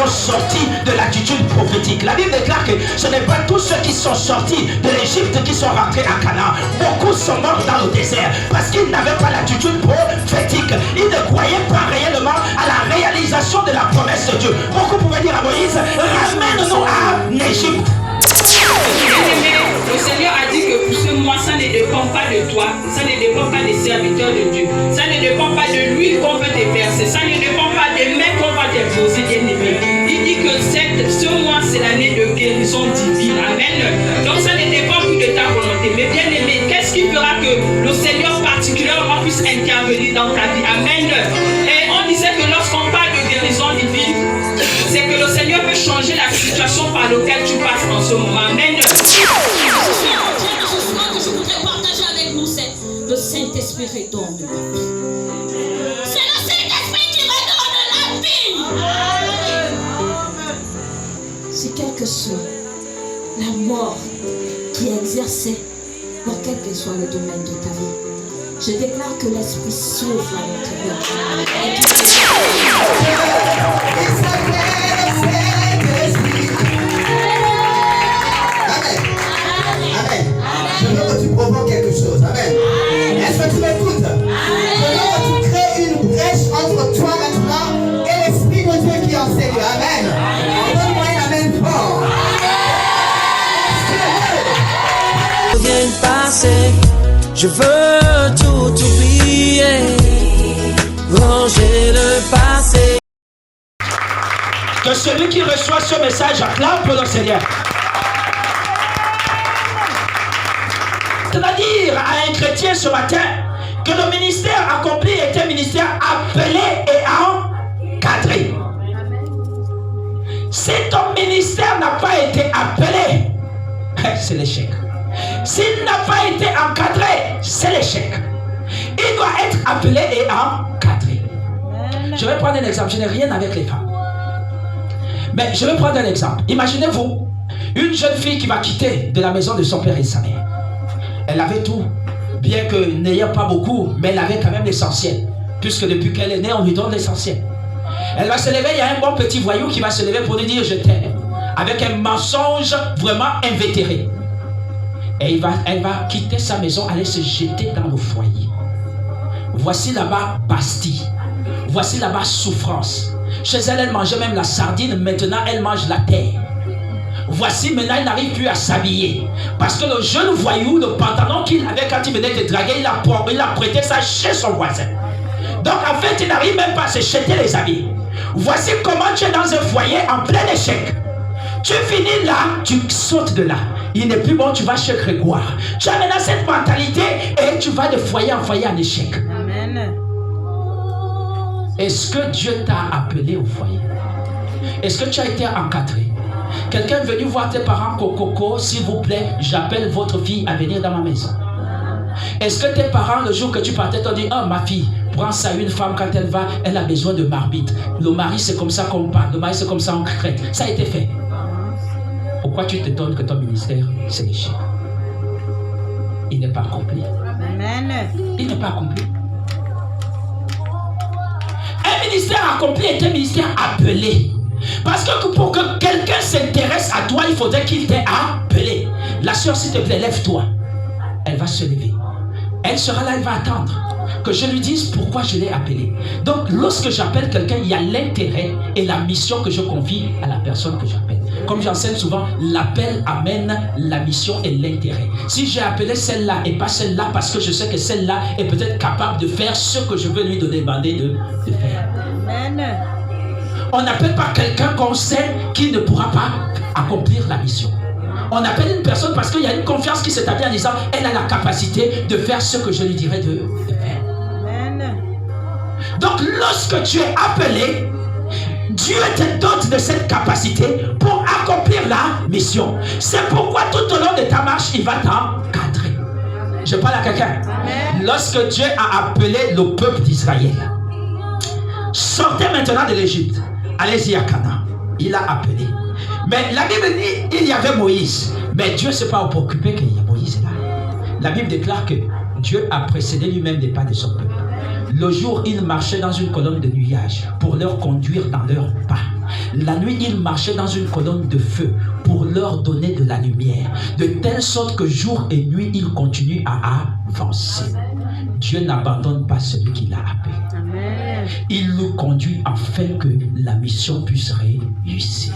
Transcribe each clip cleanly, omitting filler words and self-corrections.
Sortis de l'attitude prophétique. La Bible déclare que ce n'est pas tous ceux qui sont sortis de l'Égypte qui sont rentrés à Canaan. Beaucoup sont morts dans le désert parce qu'ils n'avaient pas l'attitude prophétique. Ils ne croyaient pas réellement à la réalisation de la promesse de Dieu. Beaucoup pouvaient dire à Moïse, ramène-nous à Égypte. Le Seigneur a dit que pour ce mois, ça ne dépend pas de toi, ça ne dépend pas des serviteurs de Dieu, ça ne dépend pas de l'huile qu'on peut te verser, ça ne dépend pas des mains qu'on va te poser, bien aimé. Il dit que ce mois, c'est l'année de guérison divine. Amen. Donc ça ne dépend plus de ta volonté. Mais bien aimé, qu'est-ce qui fera que le Seigneur particulièrement puisse intervenir dans ta vie? Amen. Et on disait que lorsqu'on parle de guérison divine, c'est que le Seigneur peut changer la situation par laquelle tu passes en ce moment. Amen. Je voudrais partager avec nous, c'est le Saint-Esprit redonne la vie. C'est le Saint-Esprit qui redonne la vie. Si quelle que soit la mort qui est exercée dans quel que soit le domaine de ta vie, je déclare que l'Esprit s'ouvre à l'intérieur. Je veux que tu provoques quelque chose. Amen. Est-ce que tu m'écoutes? Je veux que tu crées une brèche entre toi maintenant et l'Esprit de Dieu qui enseigne. Amen. Donne-moi un amen fort. Viens de passer, je veux tout oublier, ranger le passé. Que celui qui reçoit ce message acclame pour le Seigneur. C'est-à-dire à un chrétien ce matin que le ministère accompli est un ministère appelé et encadré. Si ton ministère n'a pas été appelé, c'est l'échec. S'il n'a pas été encadré, c'est l'échec. Il doit être appelé et encadré. Je vais prendre un exemple. Je n'ai rien avec les femmes. Mais je vais prendre un exemple. Imaginez-vous une jeune fille qui va quitter de la maison de son père et de sa mère. Elle avait tout, bien que n'ayant pas beaucoup, mais elle avait quand même l'essentiel. Puisque depuis qu'elle est née, on lui donne l'essentiel. Elle va se lever, il y a un bon petit voyou qui va se lever pour lui dire je t'aime. Avec un mensonge vraiment invétéré. Et elle va quitter sa maison, aller se jeter dans le foyer. Voici là-bas Bastille. Voici là-bas souffrance. Chez elle, elle mangeait même la sardine, maintenant elle mange la terre. Voici maintenant, il n'arrive plus à s'habiller. Parce que le jeune voyou, le pantalon qu'il avait quand il venait de draguer, il a prêté ça chez son voisin. Donc en fait, il n'arrive même pas à se jeter les habits. Voici comment tu es dans un foyer en plein échec. Tu finis là, tu sautes de là. Il n'est plus bon, tu vas chez Grégoire. Tu as maintenant cette mentalité et tu vas de foyer en foyer en échec. Amen. Est-ce que Dieu t'a appelé au foyer? Est-ce que tu as été encadré? Quelqu'un est venu voir tes parents, Coco, s'il vous plaît, j'appelle votre fille à venir dans ma maison. Est-ce que tes parents, le jour que tu partais, t'ont dit, oh ma fille, prends ça à une femme quand elle va, elle a besoin de marmite. Le mari, c'est comme ça qu'on parle, le mari, c'est comme ça on crête. Ça a été fait. Pourquoi tu t'étonnes que ton ministère, c'est l'échec? Il n'est pas accompli. Amen. Il n'est pas accompli. Un ministère accompli est un ministère appelé. Parce que pour que quelqu'un s'intéresse à toi, il faudrait qu'il t'ait appelé. La soeur, s'il te plaît, lève-toi. Elle va se lever. Elle sera là, elle va attendre que je lui dise pourquoi je l'ai appelé. Donc, lorsque j'appelle quelqu'un, il y a l'intérêt et la mission que je confie à la personne que j'appelle. Comme j'enseigne souvent, l'appel amène la mission et l'intérêt. Si j'ai appelé celle-là et pas celle-là parce que je sais que celle-là est peut-être capable de faire ce que je veux lui demander de faire. Amen. On n'appelle pas quelqu'un qu'on sait qui ne pourra pas accomplir la mission. On appelle une personne parce qu'il y a une confiance qui s'établit en disant elle a la capacité de faire ce que je lui dirais de faire. Amen. Donc lorsque tu es appelé, Dieu te dote de cette capacité pour accomplir la mission. C'est pourquoi tout au long de ta marche, il va t'encadrer. Je parle à quelqu'un. Lorsque Dieu a appelé le peuple d'Israël, sortez maintenant de l'Égypte. Allez-y à Canaan. Il a appelé. Mais la Bible dit, il y avait Moïse. Mais Dieu ne s'est pas préoccupé qu'il y a Moïse là. La Bible déclare que Dieu a précédé lui-même des pas de son peuple. Le jour, il marchait dans une colonne de nuages pour leur conduire dans leur pas. La nuit, il marchait dans une colonne de feu pour leur donner de la lumière. De telle sorte que jour et nuit, il continue à avancer. Dieu n'abandonne pas celui qui l'a appelé. Amen. Il nous conduit afin que la mission puisse réussir.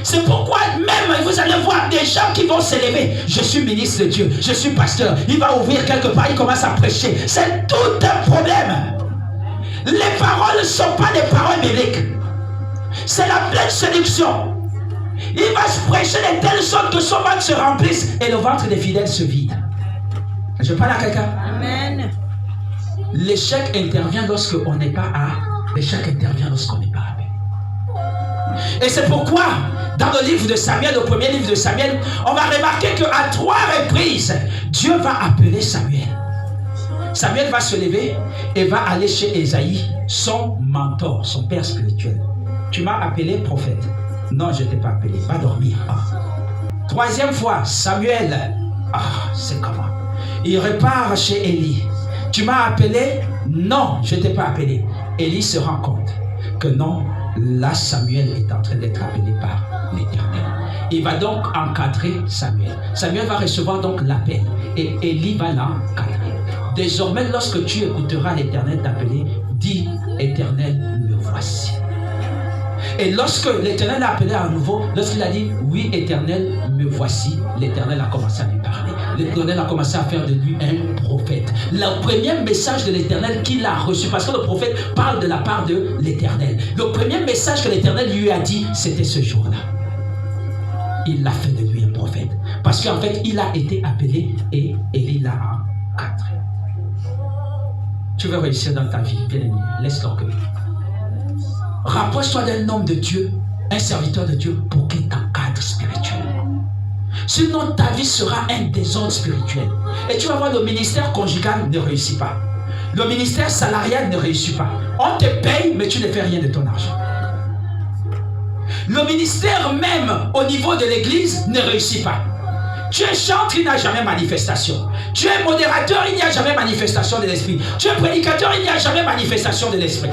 C'est pourquoi même vous allez voir des gens qui vont s'élever. Je suis ministre de Dieu, je suis pasteur. Il va ouvrir quelque part, il commence à prêcher. C'est tout un problème. Les paroles ne sont pas des paroles bibliques. C'est la pleine séduction. Il va se prêcher de telle sorte que son ventre se remplisse et le ventre des fidèles se vide. Je parle à quelqu'un. Amen. L'échec intervient lorsque on n'est pas à. L'échec intervient lorsqu'on n'est pas à. Et c'est pourquoi, dans le livre de Samuel, le premier livre de Samuel, on va remarquer qu'à 3 reprises, Dieu va appeler Samuel. Samuel va se lever et va aller chez Ésaïe, son mentor, son père spirituel. Tu m'as appelé prophète. Non, je ne t'ai pas appelé. Va dormir. Ah. 3e fois, Samuel. C'est comment? Il repart chez Élie. Tu m'as appelé? Non, je ne t'ai pas appelé. Élie se rend compte que non. Là, Samuel est en train d'être appelé par l'Éternel. Il va donc encadrer Samuel. Samuel va recevoir donc l'appel et Élie va l'encadrer. Désormais, lorsque tu écouteras l'Éternel t'appeler, dis, Éternel, me voici. Et lorsque l'Éternel l'a appelé à nouveau, lorsqu'il a dit, oui, Éternel, me voici, l'Éternel a commencé à lui parler. L'Éternel a commencé à faire de lui un prophète. Le premier message de l'Éternel qu'il a reçu, parce que le prophète parle de la part de l'Éternel. Le premier message que l'Éternel lui a dit, c'était ce jour-là. Il a fait de lui un prophète. Parce qu'en fait, il a été appelé et Élie l'a encadré. Tu veux réussir dans ta vie, bien-aimé, laisse l'orgueil. Rapproche-toi d'un homme de Dieu, un serviteur de Dieu, pour qu'il t'encadre spirituellement. Sinon, ta vie sera un désordre spirituel. Et tu vas voir, le ministère conjugal ne réussit pas. Le ministère salarial ne réussit pas. On te paye, mais tu ne fais rien de ton argent. Le ministère même au niveau de l'église ne réussit pas. Tu es chanteur, il n'y a jamais manifestation. Tu es modérateur, il n'y a jamais manifestation de l'esprit. Tu es prédicateur, il n'y a jamais manifestation de l'esprit.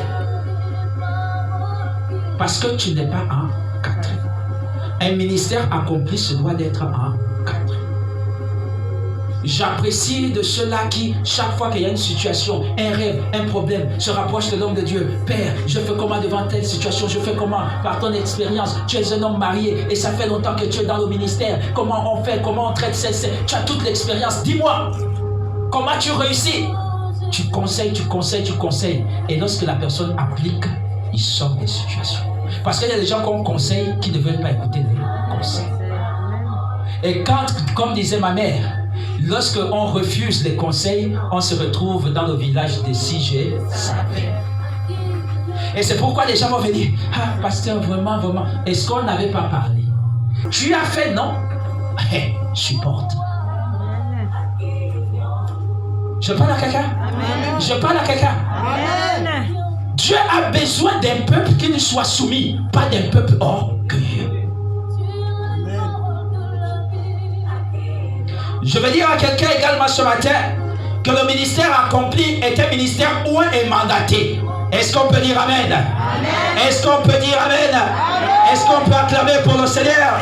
Parce que tu n'es pas encadré. Un ministère accompli se doit d'être encadré. J'apprécie de ceux-là qui, chaque fois qu'il y a une situation, un rêve, un problème, se rapprochent de l'homme de Dieu. Père, je fais comment devant telle situation? Je fais comment? Par ton expérience, tu es un homme marié et ça fait longtemps que tu es dans le ministère. Comment on fait? Comment on traite? Tu as toute l'expérience. Dis-moi, comment tu réussis? Tu conseilles, tu conseilles, tu conseilles. Et lorsque la personne applique, il sort des situations. Parce qu'il y a des gens qu'on conseille qui ne veulent pas écouter les conseils. Et quand, comme disait ma mère, lorsque on refuse les conseils, on se retrouve dans le village des CG. Et c'est pourquoi les gens vont venir. Ah, pasteur, vraiment, vraiment. Est-ce qu'on n'avait pas parlé? Tu as fait, non? Supporte. Je parle à quelqu'un? Je parle à quelqu'un? Dieu a besoin d'un peuple qui ne soit soumis, pas d'un peuple orgueilleux. Je veux dire à quelqu'un également ce matin que le ministère accompli est un ministère où on est mandaté. Est-ce qu'on peut dire Amen? Amen. Est-ce qu'on peut dire Amen? Amen. Est-ce qu'on peut acclamer pour le Seigneur?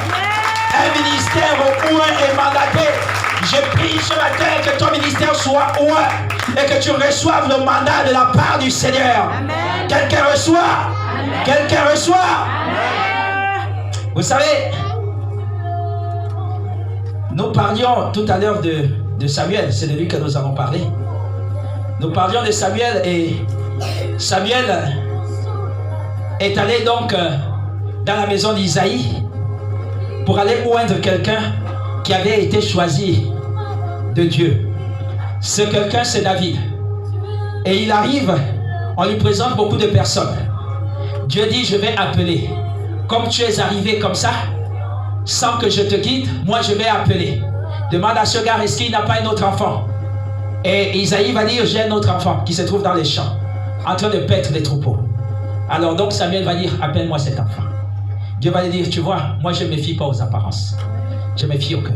Un ministère où on est mandaté. Je prie ce matin que ton ministère soit oint et que tu reçoives le mandat de la part du Seigneur. Quelqu'un reçoit? Amen. Quelqu'un reçoit? Amen. Vous savez, nous parlions tout à l'heure de Samuel, c'est de lui que nous avons parlé. Nous parlions de Samuel et Samuel est allé donc dans la maison d'Isaïe pour aller oindre quelqu'un qui avait été choisi de Dieu. Ce quelqu'un, c'est David. Et il arrive, on lui présente beaucoup de personnes. Dieu dit, je vais appeler. Comme tu es arrivé comme ça, sans que je te guide, moi je vais appeler. Demande à ce gars, est-ce qu'il n'a pas un autre enfant? Et Isaïe va dire, j'ai un autre enfant qui se trouve dans les champs. en train de paître des troupeaux. Alors donc Samuel va dire, appelle-moi cet enfant. Dieu va lui dire, tu vois, moi je ne me fie pas aux apparences. Je me fie au cœur.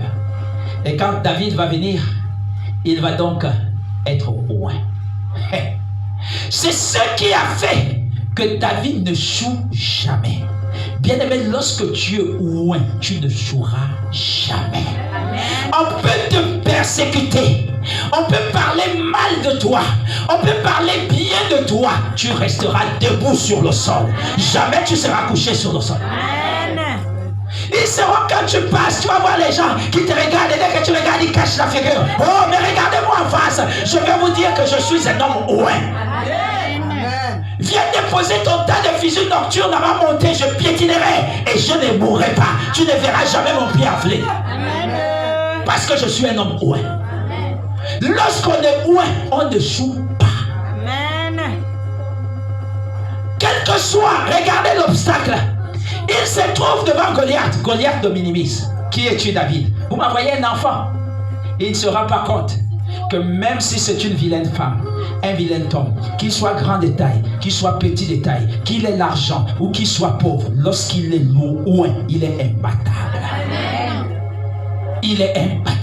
Et quand David va venir, il va donc être loin. C'est ce qui a fait que David ne joue jamais. Bien-aimé, lorsque Dieu oint, tu ne joueras jamais. On peut te persécuter. On peut parler mal de toi. On peut parler bien de toi. Tu resteras debout sur le sol. Jamais tu seras couché sur le sol. Ils seront quand tu passes, tu vas voir les gens qui te regardent et dès que tu regardes, ils cachent la figure. Oh, mais regardez-moi en face. Je vais vous dire que je suis un homme oint. Viens déposer ton tas de fissures nocturnes à ma montée, je piétinerai et je ne mourrai pas. Tu ne verras jamais mon pied enflé. Parce que je suis un homme oint. Lorsqu'on est oint, on ne joue pas. Quel que soit, regardez l'obstacle. Il se trouve devant Goliath. Goliath le minimise. Qui es-tu, David? Vous m'envoyez un enfant. Il ne se rend pas compte que même si c'est une vilaine femme, un vilain homme, qu'il soit grand de taille, qu'il soit petit de taille, qu'il ait l'argent ou qu'il soit pauvre, lorsqu'il est loin, il est imbattable. Il est imbattable.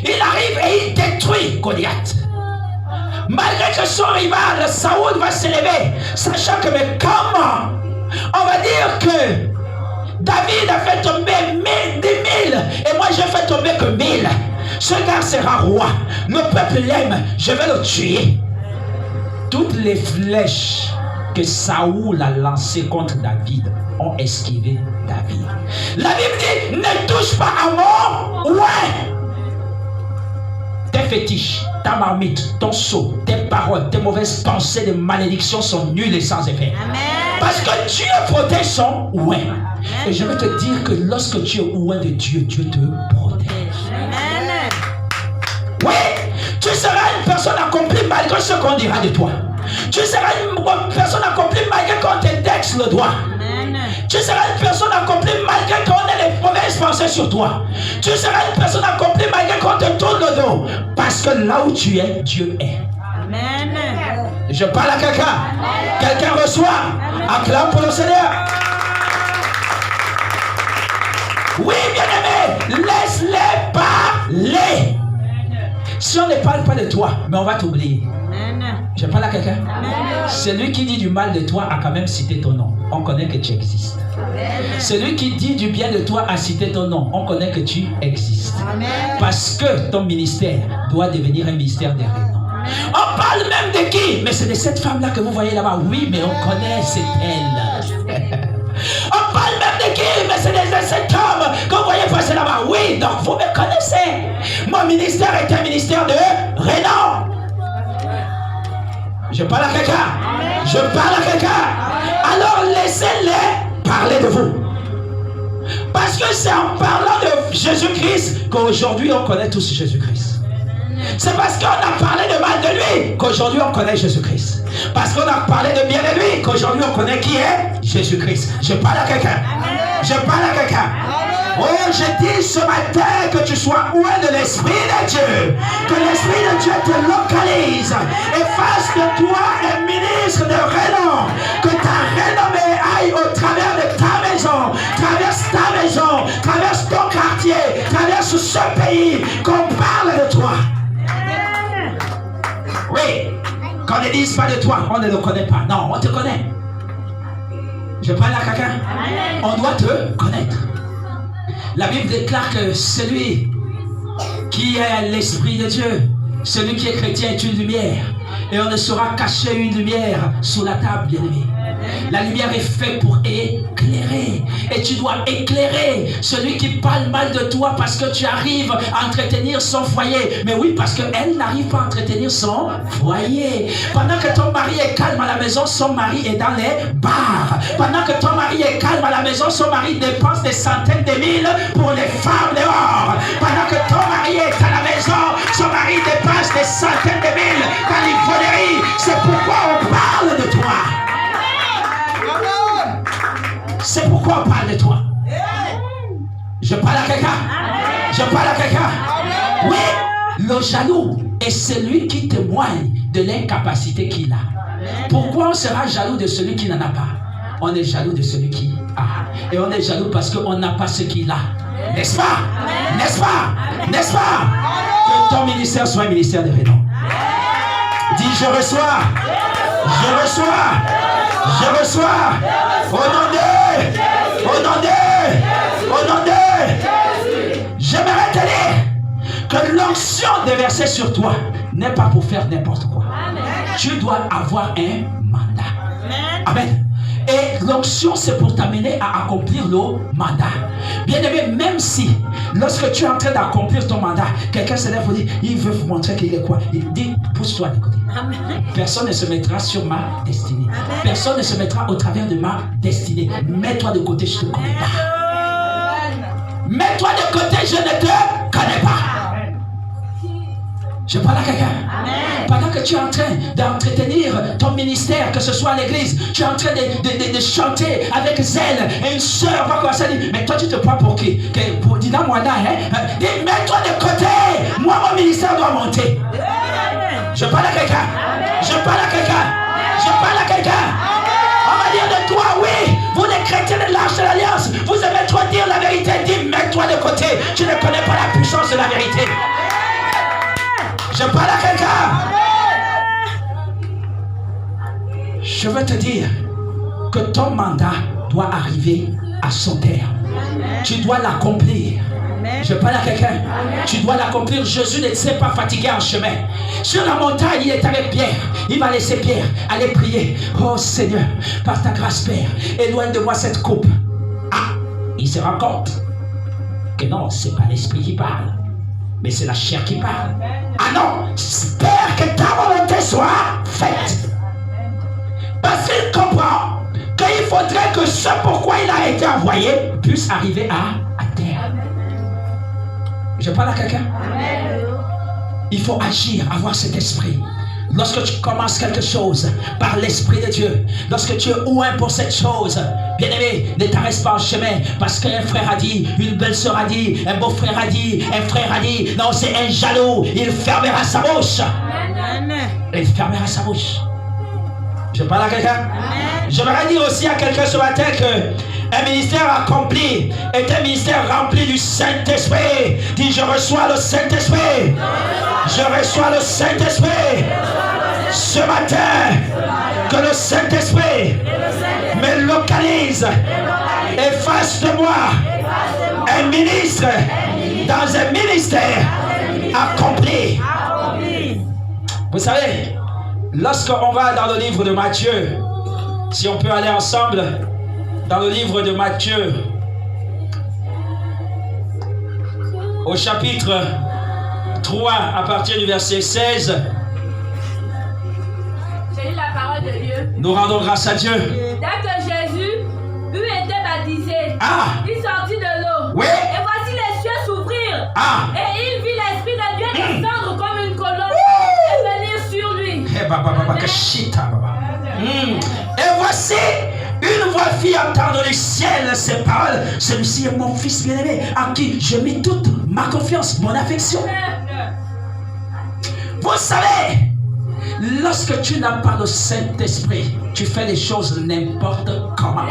Il arrive et il détruit Goliath. Malgré que son rival, Saoul, va s'élever, sachant que mais comment? On va dire que David a fait tomber 1000 et moi j'ai fait tomber que 1000. Ce gars sera roi. Le peuple l'aime. Je vais le tuer. Toutes les flèches que Saoul a lancées contre David ont esquivé David. La Bible dit, ne touche pas à mon ouais. Tes fétiches, ta marmite, ton sceau, tes paroles, tes mauvaises pensées de malédiction sont nulles et sans effet. Amen. Parce que Dieu protège son ouin. Et je veux te dire que lorsque tu es ouin de Dieu, Dieu te protège. Amen. Oui, tu seras une personne accomplie malgré ce qu'on dira de toi. Tu seras une personne accomplie malgré qu'on t'indexe le doigt. Amen. Tu seras une personne accomplie malgré qu'on ait les mauvaises pensées sur toi. Tu seras une personne accomplie malgré qu'on te tourne le dos. Parce que là où tu es, Dieu est. Amen. Je parle à quelqu'un. Quelqu'un reçoit. Acclame pour le Seigneur. Oui, bien-aimé, laisse-les parler. Si on ne parle pas de toi, mais on va t'oublier. Je parle à quelqu'un. Celui qui dit du mal de toi a quand même cité ton nom. On connaît que tu existes. Celui qui dit du bien de toi a cité ton nom. On connaît que tu existes. Parce que ton ministère doit devenir un ministère de renom. On parle même de qui? Mais c'est de cette femme-là que vous voyez là-bas. Oui, mais on connaît, c'est elle. On parle même de qui? Mais c'est de cet homme que vous voyez passer là-bas. Oui, donc vous me connaissez. Mon ministère est un ministère de renom. Je parle à quelqu'un. Je parle à quelqu'un. Alors laissez-les parler de vous. Parce que c'est en parlant de Jésus-Christ qu'aujourd'hui on connaît tous Jésus-Christ. C'est parce qu'on a parlé de mal de lui qu'aujourd'hui on connaît Jésus-Christ. Parce qu'on a parlé de bien de lui qu'aujourd'hui on connaît qui est Jésus-Christ. Je parle à quelqu'un. Je parle à quelqu'un. Oh, je dis ce matin que tu sois loin de l'Esprit de Dieu. Que l'Esprit de Dieu te localise et fasse de toi un ministre de renom. Que ta renommée aille au travers de ta maison, traverse ta maison, traverse ton quartier, traverse ce pays, qu'on parle de toi. Oui, qu'on ne dise pas de toi, on ne le connaît pas. Non, on te connaît. Je parle à quelqu'un. On doit te connaître. La Bible déclare que celui qui est l'Esprit de Dieu, celui qui est chrétien est une lumière. Et on ne saura cacher une lumière sous la table, bien-aimé. La lumière est faite pour éclairer. Et tu dois éclairer celui qui parle mal de toi parce que tu arrives à entretenir son foyer. Mais oui, parce qu'elle n'arrive pas à entretenir son foyer. Pendant que ton mari est calme à la maison, son mari est dans les bars. Pendant que ton mari est calme à la maison, son mari dépense des centaines de mille pour les femmes dehors. Pendant que ton mari est à la maison, son mari dépense des centaines de mille dans les voleries. C'est pourquoi on parle de toi. C'est pourquoi on parle de toi. Je parle à quelqu'un. Je parle à quelqu'un. Oui, le jaloux Et c'est lui qui témoigne de l'incapacité qu'il a. Pourquoi on sera jaloux de celui qui n'en a pas? On est jaloux de celui qui a. Et on est jaloux parce qu'on n'a pas ce qu'il a. N'est-ce pas? N'est-ce pas? N'est-ce pas? Que ton ministère soit un ministère de renom. Dis, je reçois. Je reçois. Je reçois. Au nom de. Au nom de. Au nom de. J'aimerais te dire que l'onction déversée sur toi n'est pas pour faire n'importe quoi. Tu dois avoir un mandat. Amen. Et l'onction, c'est pour t'amener à accomplir le mandat. Bien aimé, même si, lorsque tu es en train d'accomplir ton mandat, quelqu'un se lève et dit, il veut vous montrer qu'il est quoi? Il dit, pousse-toi de côté. Personne ne se mettra sur ma destinée. Personne ne se mettra au travers de ma destinée. Mets-toi de côté, je ne te connais pas. Mets-toi de côté, je ne te connais pas. Je parle à quelqu'un. Pendant que tu es en train d'entretenir ton ministère, que ce soit à l'église, tu es en train de chanter avec zèle. Et une soeur va commencer à dire, mais toi tu te prends pour qui? Pour Dina Moana, hein? Dis, mets-toi de côté. Moi, mon ministère doit monter. Je parle à quelqu'un. Je parle à quelqu'un. Je parle à quelqu'un. On va dire de toi, oui, vous les chrétiens de l'Arche de l'Alliance, vous aimez trop dire la vérité. Dis, mets-toi de côté. Tu ne connais pas la puissance de la vérité. Je parle à quelqu'un. Je veux te dire que ton mandat doit arriver à son terme. Tu dois l'accomplir. Je parle à quelqu'un. Tu dois l'accomplir. Jésus ne s'est pas fatigué en chemin. Sur la montagne, il est avec Pierre. Il va laisser Pierre aller prier. Oh Seigneur, par ta grâce, Père, éloigne de moi cette coupe. Ah, il se rend compte que non, c'est pas l'esprit qui parle, mais c'est la chair qui parle. Ah non, Père, que ta volonté soit faite. Parce qu'il comprend qu'il faudrait que ce pourquoi il a été envoyé puisse arriver à terre. Je parle à quelqu'un. Il faut agir, avoir cet esprit. Lorsque tu commences quelque chose par l'Esprit de Dieu, lorsque tu es ouin pour cette chose, bien-aimé, ne t'arrête pas en chemin parce qu'un frère a dit, une belle sœur a dit, un beau frère a dit, un frère a dit, non, c'est un jaloux, il fermera sa bouche. Il fermera sa bouche. Je parle à quelqu'un. J'aimerais dire aussi à quelqu'un ce matin que un ministère accompli est un ministère rempli du Saint-Esprit. Dis, je reçois le Saint-Esprit. Je reçois le Saint-Esprit. Ce matin, que le Saint-Esprit me localise et fasse de moi un ministre dans un ministère accompli. Vous savez, lorsqu'on va dans le livre de Matthieu, si on peut aller ensemble dans le livre de Matthieu, au chapitre 3, à partir du verset 16, j'ai lu la parole de Dieu. Nous rendons grâce à Dieu. Dès que Jésus eut été baptisé, il sortit de l'eau. Oui. Et voici les cieux s'ouvrir. Et il vit l'Esprit de Dieu descendre comme une colombe et venir sur lui. Et voici une voix fit entendre du ciel ces paroles. Celui-ci est mon fils bien-aimé, en qui je mets toute ma confiance, mon affection. Vous savez, lorsque tu n'as pas le Saint-Esprit, tu fais les choses n'importe comment.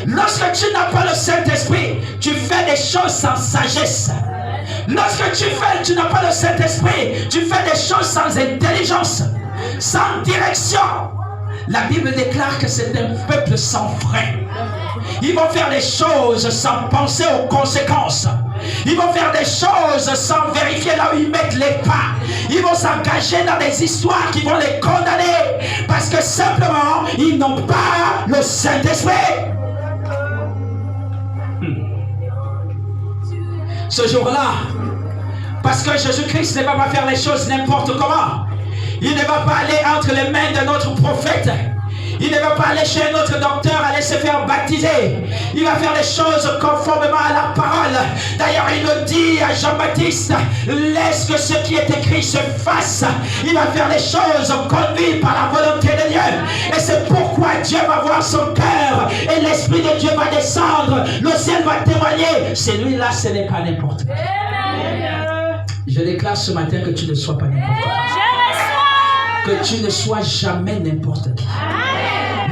Lorsque tu n'as pas le Saint-Esprit, tu fais des choses sans sagesse. Lorsque tu n'as pas le Saint-Esprit, tu fais des choses sans intelligence, sans direction. La Bible déclare que c'est un peuple sans frein. Ils vont faire des choses sans penser aux conséquences. Ils vont faire des choses sans vérifier là où ils mettent les pas. Ils vont s'engager dans des histoires qui vont les condamner parce que simplement ils n'ont pas le Saint-Esprit. Ce jour-là, parce que Jésus-Christ ne va pas faire les choses n'importe comment. Il ne va pas aller entre les mains de notre prophète. Il ne va pas aller chez un autre docteur, aller se faire baptiser. Il va faire les choses conformément à la parole. D'ailleurs, il nous dit à Jean-Baptiste, laisse que ce qui est écrit se fasse. Il va faire les choses conduites par la volonté de Dieu. Et c'est pourquoi Dieu va voir son cœur. Et l'Esprit de Dieu va descendre. Le ciel va témoigner. Celui-là, ce n'est pas n'importe qui. Je déclare ce matin que tu ne sois pas n'importe qui. Que tu ne sois jamais n'importe qui.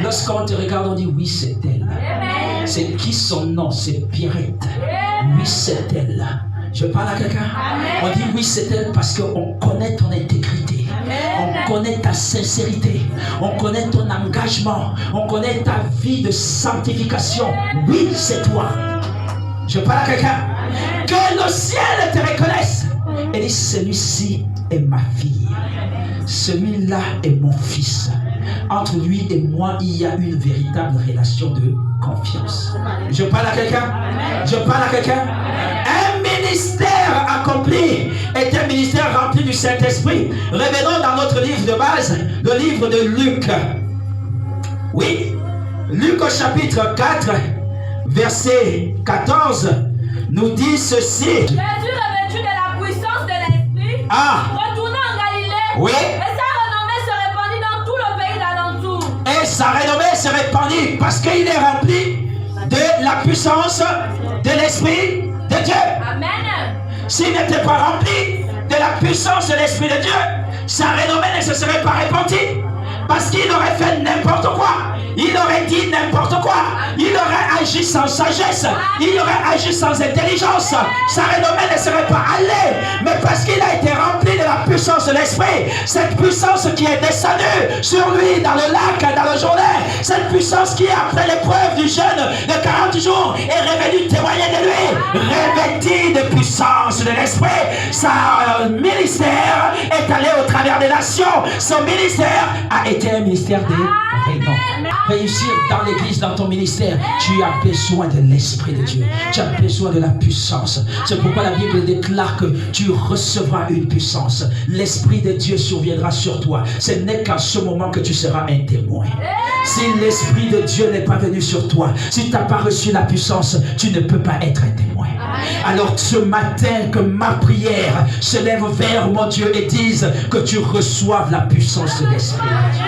Lorsqu'on te regarde, on dit oui, c'est elle. C'est qui son nom? C'est Pierrette. Oui, c'est elle. Je parle à quelqu'un. On dit oui, c'est elle parce qu'on connaît ton intégrité. On connaît ta sincérité. On connaît ton engagement. On connaît ta vie de sanctification. Oui, c'est toi. Je parle à quelqu'un. Que le ciel te reconnaisse. Et dit, celui-ci est ma fille. Celui-là est mon fils. Entre lui et moi, il y a une véritable relation de confiance. Je parle à quelqu'un. Je parle à quelqu'un. Un ministère accompli est un ministère rempli du Saint-Esprit. Revenons dans notre livre de base, le livre de Luc. Oui, Luc au chapitre 4, verset 14, nous dit ceci. Jésus revêtu de la puissance de l'Esprit, retourna en Galilée, oui. Et sa renommée se répandit dans tout le pays d'alentour. Et sa renommée se répandit parce qu'il est rempli de la puissance de l'Esprit de Dieu. Amen. S'il n'était pas rempli de la puissance de l'Esprit de Dieu, sa renommée ne se serait pas répandue. Parce qu'il aurait fait n'importe quoi. Il aurait dit n'importe quoi. Il aurait agi sans sagesse. Il aurait agi sans intelligence. Sa renommée ne serait pas allée. Mais parce qu'il a été rempli de la puissance de l'Esprit, cette puissance qui est descendue sur lui dans le lac, dans le Jourdain, cette puissance qui, après l'épreuve du jeûne de 40 jours, est revenue témoigner de lui, revêtu de puissance de l'Esprit. Son ministère est allé au travers des nations. Son ministère a été un ministère de réunion. Réussir dans l'église, dans ton ministère, tu as besoin de l'Esprit de Dieu. Tu as besoin de la puissance. C'est pourquoi la Bible déclare que tu recevras une puissance. L'Esprit de Dieu surviendra sur toi. Ce n'est qu'à ce moment que tu seras un témoin. Si l'Esprit de Dieu n'est pas venu sur toi, si tu n'as pas reçu la puissance, tu ne peux pas être un témoin. Alors ce matin, que ma prière se lève vers mon Dieu et dise que tu reçoives la puissance de l'Esprit de Dieu.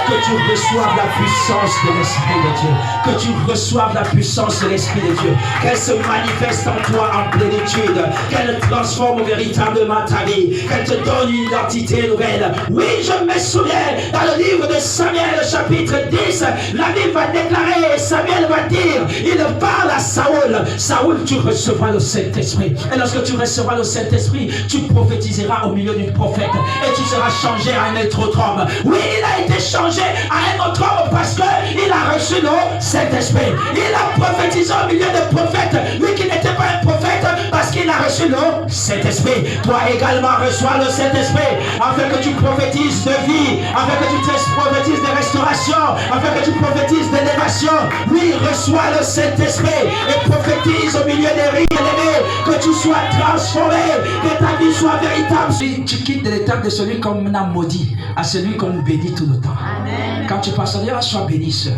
Que tu reçoives la puissance de l'Esprit de Dieu. Que tu reçoives la puissance de l'Esprit de Dieu. Qu'elle se manifeste en toi en plénitude. Qu'elle transforme véritablement ta vie. Qu'elle te donne une identité nouvelle. Oui, je me souviens, dans le livre de Samuel, chapitre 10, la Bible va déclarer, et Samuel va dire, il parle à Saoul. Saoul, tu recevras le Saint-Esprit. Et lorsque tu recevras le Saint-Esprit, tu prophétiseras au milieu du prophète. Et tu seras changé à un autre homme. Oui, il a été changé à un autre homme parce qu'il a reçu le Saint-Esprit. Il a prophétisé au milieu des prophètes, lui qui n'était pas un prophète, parce qu'il a reçu le Saint-Esprit. Toi également reçois le Saint-Esprit afin que tu prophétises de vie, afin que tu prophétises de restauration, afin que tu prophétises d'élévation. Oui, reçois le Saint-Esprit et prophétise au milieu des rites élevés, que tu sois transformé, que ta vie soit véritable. Tu quittes de l'état de celui qu'on a maudit à celui qu'on bénit tout le temps. Amen. Quand tu passes à dire, sois béni, sœur.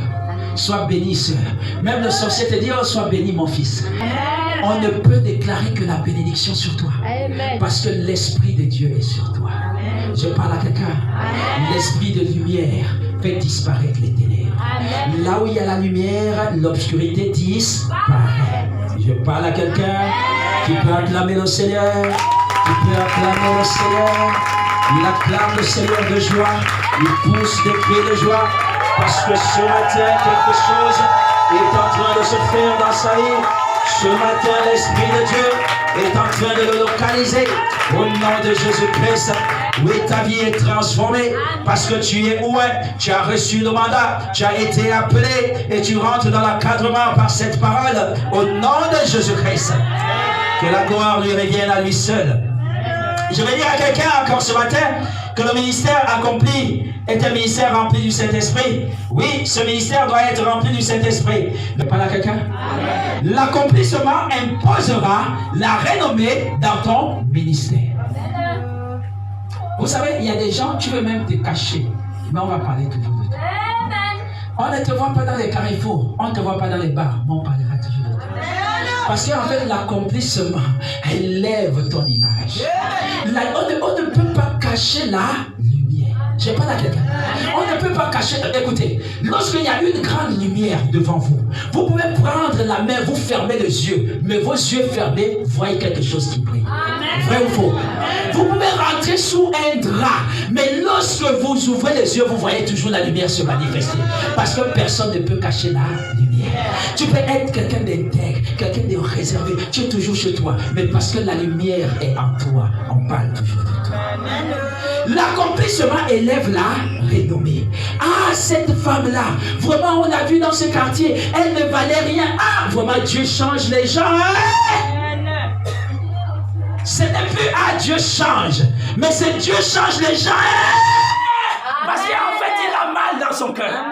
Sois béni, sœur. Même le sorcier te dit, sois béni, mon fils. Amen. On ne peut déclarer que la bénédiction sur toi. Amen. Parce que l'Esprit de Dieu est sur toi. Amen. Je parle à quelqu'un. L'Esprit de lumière fait disparaître les ténèbres. Amen. Là où il y a la lumière, l'obscurité disparaît. Je parle à quelqu'un qui peut acclamer le Seigneur. Qui peut acclamer le Seigneur. Il acclame le Seigneur de joie. Il pousse des cris de joie. Parce que ce matin, quelque chose est en train de se faire dans sa vie. Ce matin, l'Esprit de Dieu est en train de le localiser. Au nom de Jésus-Christ, oui, ta vie est transformée. Parce que tu es où? Tu as reçu le mandat. Tu as été appelé. Et tu rentres dans l'encadrement par cette parole. Au nom de Jésus-Christ. Que la gloire lui revienne à lui seul. Je vais dire à quelqu'un encore ce matin que le ministère accompli est un ministère rempli du Saint-Esprit. Oui, ce ministère doit être rempli du Saint-Esprit. Ne parle à quelqu'un? L'accomplissement imposera la renommée dans ton ministère. Vous savez, il y a des gens, tu veux même te cacher, mais on va parler toujours de toi. On ne te voit pas dans les carrefours, on ne te voit pas dans les bars, mais on parlera toujours de toi. Parce qu'en fait, l'accomplissement élève ton image. On ne peut pas cacher la lumière. Je parle à quelqu'un. On ne peut pas cacher. Écoutez, lorsqu'il y a une grande lumière devant vous, vous pouvez prendre la main, vous fermez les yeux, mais vos yeux fermés, voyez quelque chose qui brille. Vrai ou faux? Vous pouvez rentrer sous un drap, mais lorsque vous ouvrez les yeux, vous voyez toujours la lumière se manifester. Parce que personne ne peut cacher la lumière. Tu peux être quelqu'un d'intègre, quelqu'un de réservé. Tu es toujours chez toi, mais parce que la lumière est en toi, on parle toujours de toi. L'accomplissement élève la renommée. Ah, cette femme-là, vraiment, on a vu dans ce quartier, elle ne valait rien. Ah, vraiment, Dieu change les gens. Ce n'est plus Dieu change, mais c'est Dieu change les gens. Parce qu'en fait, il a mal dans son cœur.